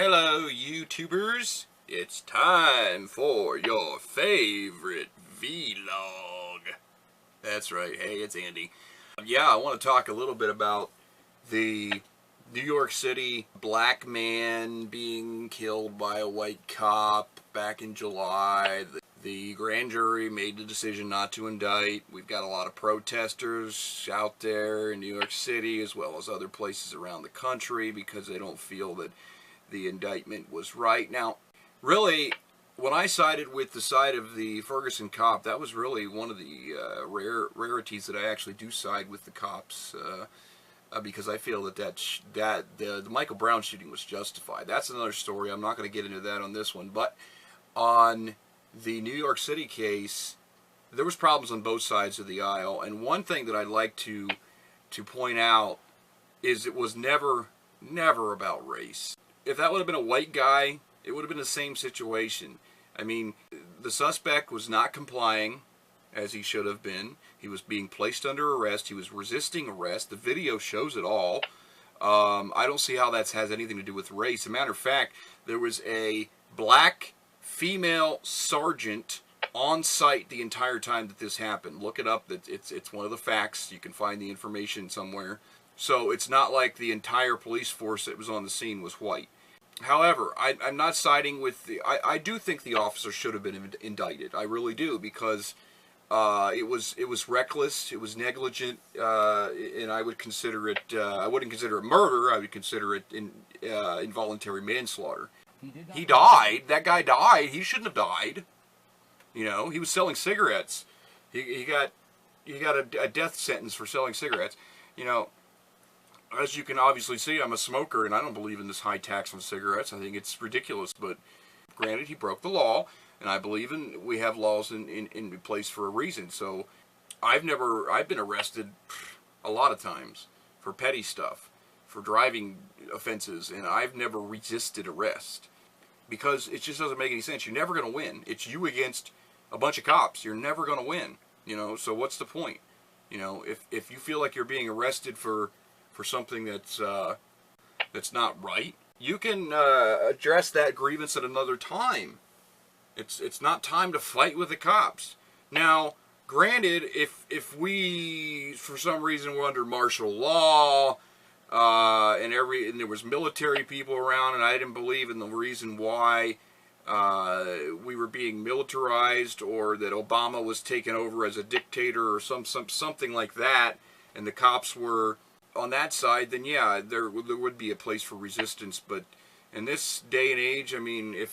Hello YouTubers, it's time for your favorite vlog. That's right, hey, it's Andy. Yeah, I want to talk a little bit about the New York City black man being killed by a white cop back in July. The grand jury made the decision not to indict. We've got a lot of protesters out there in New York City as well as other places around the country because they don't feel that the indictment was right. Now, really, when I sided with the side of the Ferguson cop, that was really one of the rarities that I actually do side with the cops because I feel that the Michael Brown shooting was justified. That's another story. I'm not going to get into that on this one. But on the New York City case, there was problems on both sides of the aisle. And one thing that I'd like to point out is it was never about race. If that would have been a white guy, it would have been the same situation. I mean, the suspect was not complying as he should have been. He was being placed under arrest. He was resisting arrest. The video shows it all. I don't see how that has anything to do with race. As a matter of fact, there was a black female sergeant on site the entire time that this happened. Look it up. It's one of the facts. You can find the information somewhere. So it's not like the entire police force that was on the scene was white. However, I'm not siding with the... I do think the officer should have been indicted. I really do, because it was reckless, it was negligent, and I would consider it... I wouldn't consider it murder. I would consider it involuntary manslaughter. He died. That guy died. He shouldn't have died. You know, he was selling cigarettes. He got a death sentence for selling cigarettes. You know, as you can obviously see, I'm a smoker, and I don't believe in this high tax on cigarettes. I think it's ridiculous, but granted, he broke the law, and I believe we have laws in place for a reason. So I've been arrested a lot of times for petty stuff, for driving offenses, and I've never resisted arrest because it just doesn't make any sense. You're never going to win. It's you against a bunch of cops. You're never going to win, you know, so what's the point? You know, if you feel like you're being arrested for something that's not right, you can address that grievance at another time. It's not time to fight with the cops. Now, granted, if we for some reason were under martial law and there was military people around, and I didn't believe in the reason why we were being militarized, or that Obama was taken over as a dictator, or something like that, and the cops were on that side, then yeah, there would be a place for resistance. But in this day and age, I mean, if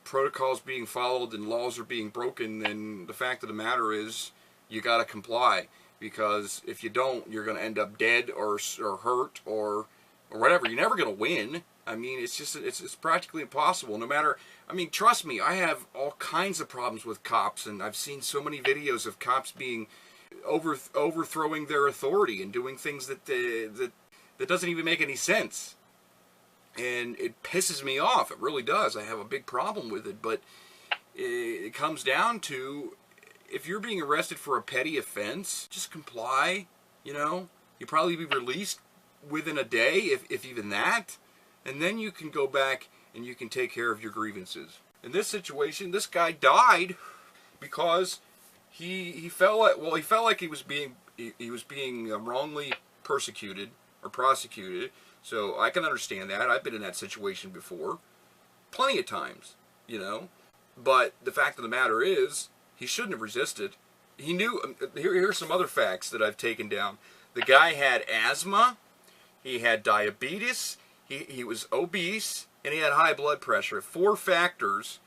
protocols being followed and laws are being broken, then the fact of the matter is you got to comply, because if you don't, you're going to end up dead or hurt or whatever. You're never going to win. I mean, it's practically impossible. No matter, I mean, trust me, I have all kinds of problems with cops, and I've seen so many videos of cops being overthrowing their authority and doing things that doesn't even make any sense, and it pisses me off. It really does. I have a big problem with it. But it comes down to, if you're being arrested for a petty offense, just comply. You know, you'll probably be released within a day, if even that, and then you can go back and you can take care of your grievances. In this situation, this guy died because he felt like he was being wrongly persecuted or prosecuted. So I can understand that. I've been in that situation before, plenty of times, you know. But the fact of the matter is, he shouldn't have resisted. He knew. Here's some other facts that I've taken down. The guy had asthma, he had diabetes, he was obese, and he had high blood pressure. 4 factors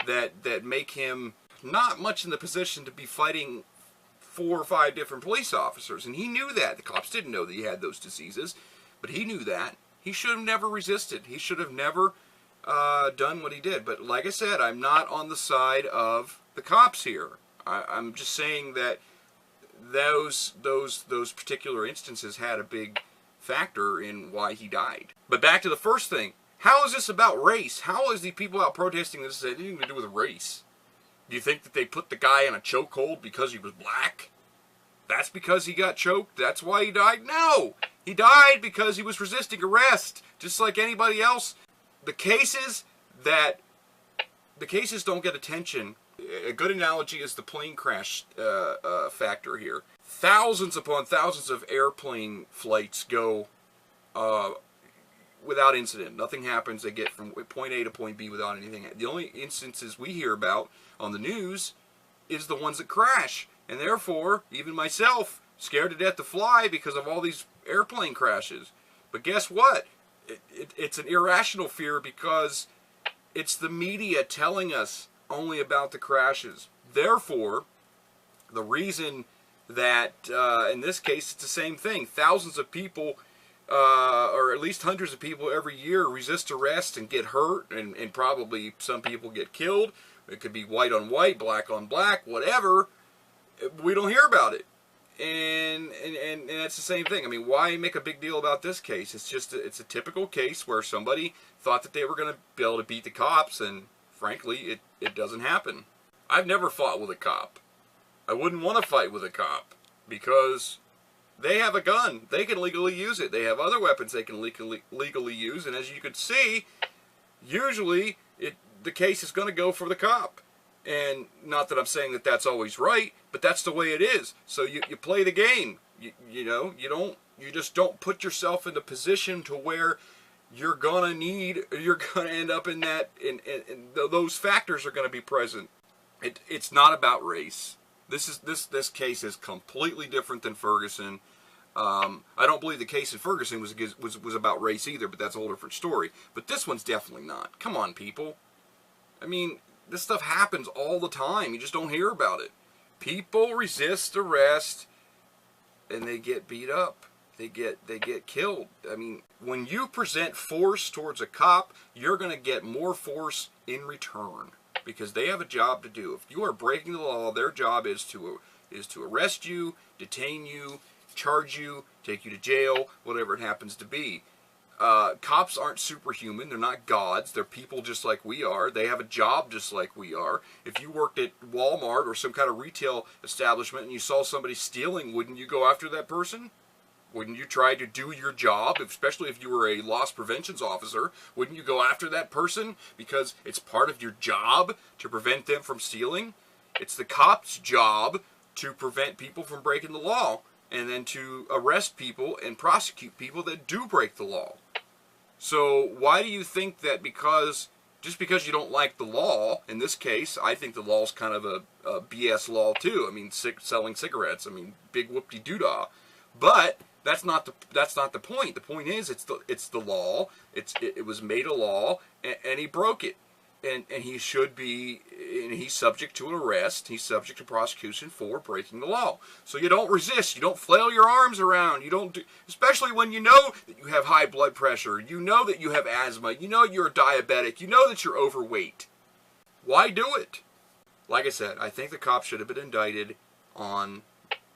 that make him not much in the position to be fighting 4 or 5 different police officers. And he knew that. The cops didn't know that he had those diseases, but he knew that. He should have never resisted. He should have never done what he did. But like I said, I'm not on the side of the cops here. I'm just saying that those particular instances had a big factor in why he died. But back to the first thing. How is this about race? How is the people out protesting this have anything to do with race? Do you think that they put the guy in a chokehold because he was black? That's because he got choked? That's why he died? No! He died because he was resisting arrest, just like anybody else. The cases don't get attention. A good analogy is the plane crash factor here. Thousands upon thousands of airplane flights go without incident. Nothing happens. They get from point A to point B without anything. The only instances we hear about on the news is the ones that crash. And therefore, even myself, scared to death to fly because of all these airplane crashes. But guess what? It's an irrational fear because it's the media telling us only about the crashes. Therefore, the reason that, in this case, it's the same thing. Thousands of people, or at least hundreds of people every year resist arrest and get hurt, and probably some people get killed. It could be white on white, black on black, whatever. We don't hear about it. And that's the same thing. I mean, why make a big deal about this case? It's just it's a typical case where somebody thought that they were going to be able to beat the cops, and frankly, it doesn't happen. I've never fought with a cop. I wouldn't want to fight with a cop because they have a gun. They can legally use it. They have other weapons they can legally use, and as you can see, usually the case is going to go for the cop. And not that I'm saying that that's always right, but that's the way it is. So you play the game. You just don't put yourself in the position to where you're gonna end up in that, and those factors are gonna be present. It's not about race. This case is completely different than Ferguson. I don't believe the case in Ferguson was about race either, but that's a whole different story. But this one's definitely not. Come on, people. I mean, this stuff happens all the time. You just don't hear about it. People resist arrest, and they get beat up. They get killed. I mean, when you present force towards a cop, you're going to get more force in return because they have a job to do. If you are breaking the law, their job is to arrest you, detain you, charge you, take you to jail, whatever it happens to be. Cops aren't superhuman. They're not gods. They're people just like we are. They have a job just like we are. If you worked at Walmart or some kind of retail establishment and you saw somebody stealing, wouldn't you go after that person? Wouldn't you try to do your job, especially if you were a loss prevention officer? Wouldn't you go after that person because it's part of your job to prevent them from stealing? It's the cop's job to prevent people from breaking the law and then to arrest people and prosecute people that do break the law. So why do you think that just because you don't like the law, in this case, I think the law is kind of a BS law too. I mean, selling cigarettes, I mean, big whoop-de-doo-dah. But that's not the point. The point is, it's the law. It was made a law, and he broke it, and he should be, and he's subject to an arrest. He's subject to prosecution for breaking the law. So you don't resist. You don't flail your arms around. You don't, especially when you know that you have high blood pressure. You know that you have asthma. You know you're diabetic. You know that you're overweight. Why do it? Like I said, I think the cop should have been indicted on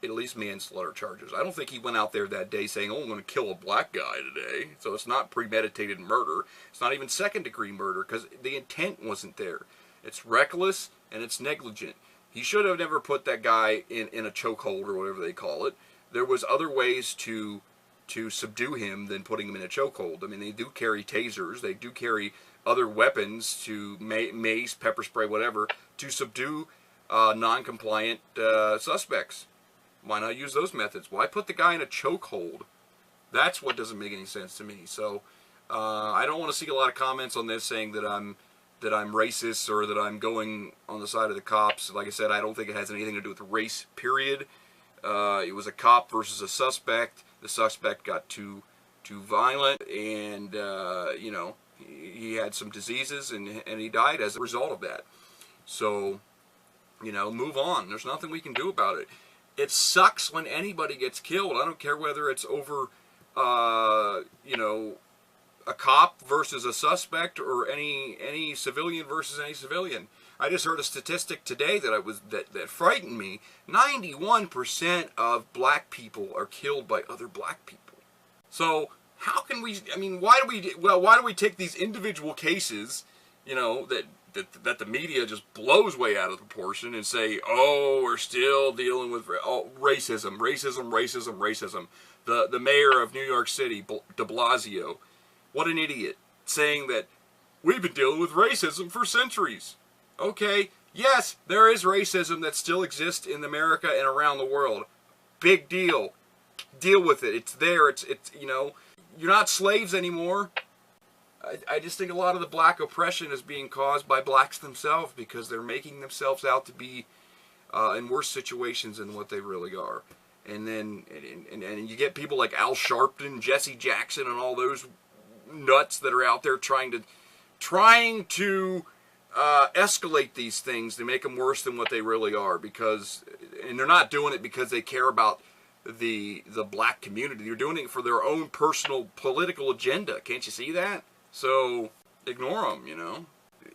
at least manslaughter charges. I don't think he went out there that day saying, oh, I'm going to kill a black guy today. So it's not premeditated murder. It's not even second-degree murder because the intent wasn't there. It's reckless and it's negligent. He should have never put that guy in a chokehold or whatever they call it. There was other ways to subdue him than putting him in a chokehold. I mean, they do carry tasers. They do carry other weapons to mace, pepper spray, whatever, to subdue non-compliant suspects. Why not use those methods? Why put the guy in a chokehold? That's what doesn't make any sense to me. So I don't want to see a lot of comments on this saying that I'm racist or that I'm going on the side of the cops. Like I said, I don't think it has anything to do with race, period. It was a cop versus a suspect. The suspect got too violent, and you know, he had some diseases, and he died as a result of that. So, you know, move on. There's nothing we can do about it. It sucks when anybody gets killed. I don't care whether it's over, you know, a cop versus a suspect or any civilian versus any civilian. I just heard a statistic today that frightened me. 91% of black people are killed by other black people. So how can we? I mean, why do we take these individual cases, you know, that that the media just blows way out of proportion and say, oh, we're still dealing with racism. The mayor of New York City, de Blasio, what an idiot, saying that we've been dealing with racism for centuries. Okay, yes, there is racism that still exists in America and around the world. Big deal. Deal with it. It's there. It's you know, you're not slaves anymore. I just think a lot of the black oppression is being caused by blacks themselves because they're making themselves out to be in worse situations than what they really are. And then and you get people like Al Sharpton, Jesse Jackson, and all those nuts that are out there trying to escalate these things to make them worse than what they really are, and they're not doing it because they care about the black community. They're doing it for their own personal political agenda. Can't you see that? So ignore them, you know.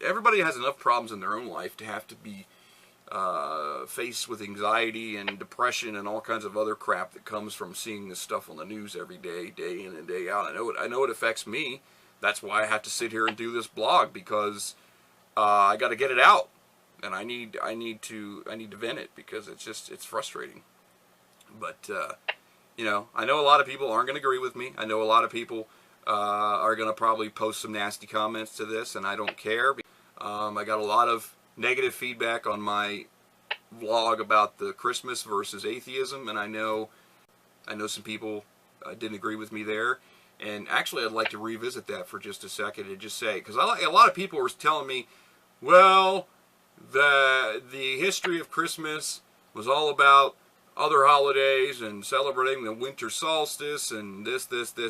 Everybody has enough problems in their own life to have to be faced with anxiety and depression and all kinds of other crap that comes from seeing this stuff on the news every day, day in and day out. I know it affects me. That's why I have to sit here and do this blog, because I got to get it out, and I need to vent it, because it's frustrating. But you know, I know a lot of people aren't going to agree with me. I know a lot of people are going to probably post some nasty comments to this, and I don't care. I got a lot of negative feedback on my vlog about the Christmas versus atheism, and I know some people didn't agree with me there. And actually, I'd like to revisit that for just a second and just say, because a lot of people were telling me, well, the history of Christmas was all about other holidays and celebrating the winter solstice and this,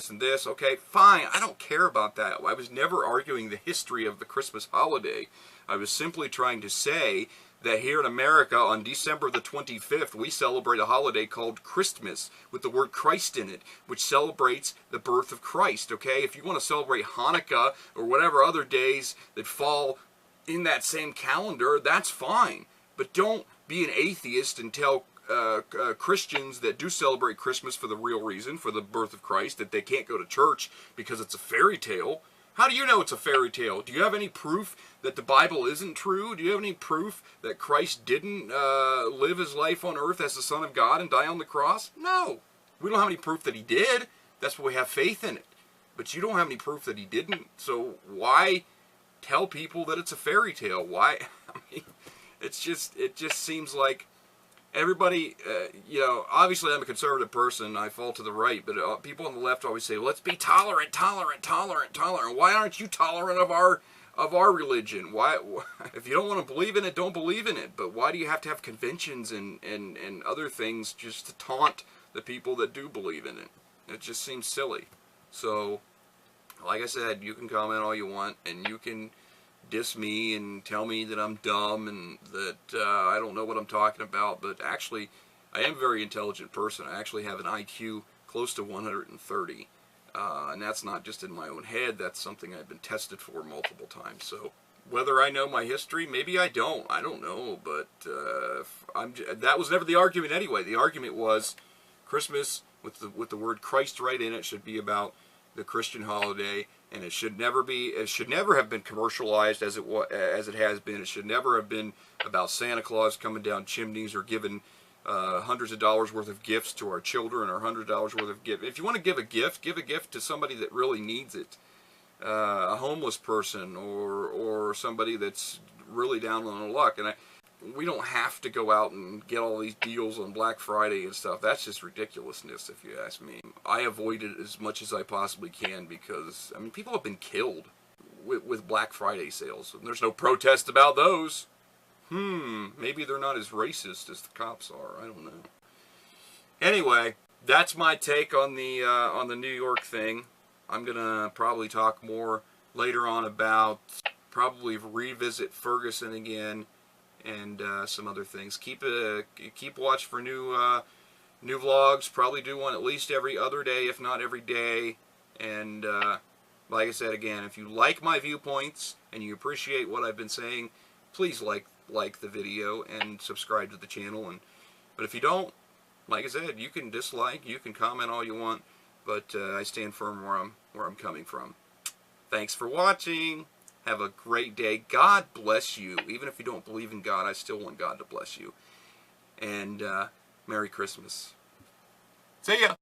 and this. Okay, fine. I don't care about that. I was never arguing the history of the Christmas holiday. I was simply trying to say that here in America, on December the 25th, we celebrate a holiday called Christmas, with the word Christ in it, which celebrates the birth of Christ, okay? If you want to celebrate Hanukkah or whatever other days that fall in that same calendar, that's fine. But don't be an atheist and tell Christians that do celebrate Christmas for the real reason, for the birth of Christ, that they can't go to church because it's a fairy tale. How do you know it's a fairy tale? Do you have any proof that the Bible isn't true? Do you have any proof that Christ didn't live his life on earth as the Son of God and die on the cross? No. We don't have any proof that he did. That's why we have faith in it. But you don't have any proof that he didn't. So why tell people that it's a fairy tale? Why? I mean, it just seems like everybody, you know, obviously I'm a conservative person, I fall to the right, but people on the left always say, let's be tolerant. Why aren't you tolerant of our religion? Why, if you don't want to believe in it, don't believe in it. But why do you have to have conventions and other things just to taunt the people that do believe in it? It just seems silly. So, like I said, you can comment all you want, and you can diss me and tell me that I'm dumb and that I don't know what I'm talking about, but actually I am a very intelligent person. I actually have an IQ close to 130, and that's not just in my own head, that's something I've been tested for multiple times. So whether I know my history, maybe I don't know, but that was never the argument anyway. The argument was Christmas with the word Christ right in it should be about the Christian holiday, and it should never have been commercialized as it has been. It should never have been about Santa Claus coming down chimneys or giving hundreds of dollars worth of gifts to our children, or $100 worth of gifts. If you want to give a gift to somebody that really needs it, a homeless person or somebody that's really down on their luck. And we don't have to go out and get all these deals on Black Friday and stuff. That's just ridiculousness, if you ask me. I avoid it as much as I possibly can because, I mean, people have been killed with Black Friday sales, and there's no protest about those. Maybe they're not as racist as the cops are. I don't know. Anyway, that's my take on the New York thing. I'm gonna probably talk more later on about probably revisit Ferguson again, and some other things. Keep watch for new vlogs. Probably do one at least every other day, if not every day. And like I said again, if you like my viewpoints and you appreciate what I've been saying, please like the video and subscribe to the channel. But if you don't, like I said, you can dislike, you can comment all you want, but I stand firm where I'm coming from. Thanks for watching. Have a great day. God bless you. Even if you don't believe in God, I still want God to bless you. And Merry Christmas. See ya.